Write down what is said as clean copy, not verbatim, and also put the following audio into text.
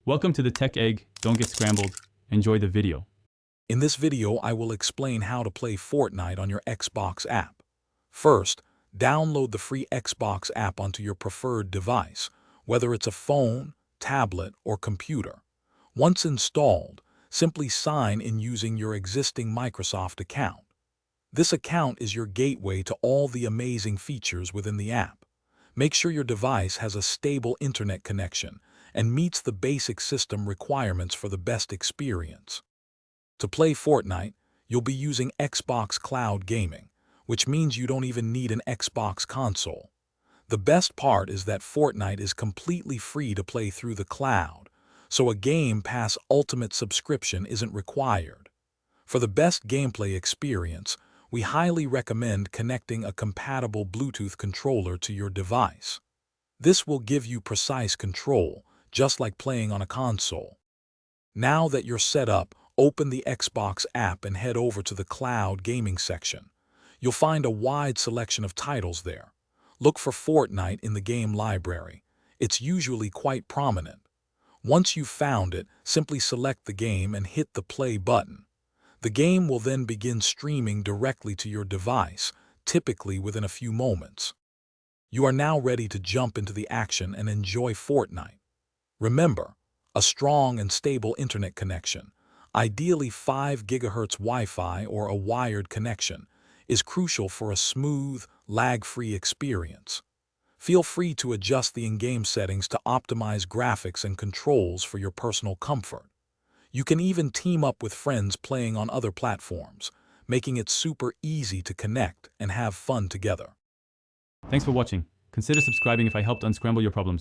Welcome to the Tech Egg. Don't get scrambled. Enjoy the video. In this video, I will explain how to play Fortnite on your Xbox app. First, download the free Xbox app onto your preferred device, whether it's a phone, tablet, or computer. Once installed, simply sign in using your existing Microsoft account. This account is your gateway to all the amazing features within the app. Make sure your device has a stable internet connection and meets the basic system requirements for the best experience. To play Fortnite, you'll be using Xbox Cloud Gaming, which means you don't even need an Xbox console. The best part is that Fortnite is completely free to play through the cloud, so a Game Pass Ultimate subscription isn't required. For the best gameplay experience, we highly recommend connecting a compatible Bluetooth controller to your device. This will give you precise control, just like playing on a console. Now that you're set up, open the Xbox app and head over to the Cloud Gaming section. You'll find a wide selection of titles there. Look for Fortnite in the game library. It's usually quite prominent. Once you've found it, simply select the game and hit the play button. The game will then begin streaming directly to your device, typically within a few moments. You are now ready to jump into the action and enjoy Fortnite. Remember, a strong and stable internet connection, ideally 5 GHz Wi-Fi or a wired connection, is crucial for a smooth, lag-free experience. Feel free to adjust the in-game settings to optimize graphics and controls for your personal comfort. You can even team up with friends playing on other platforms, making it super easy to connect and have fun together. Thanks for watching. Consider subscribing if I helped unscramble your problems.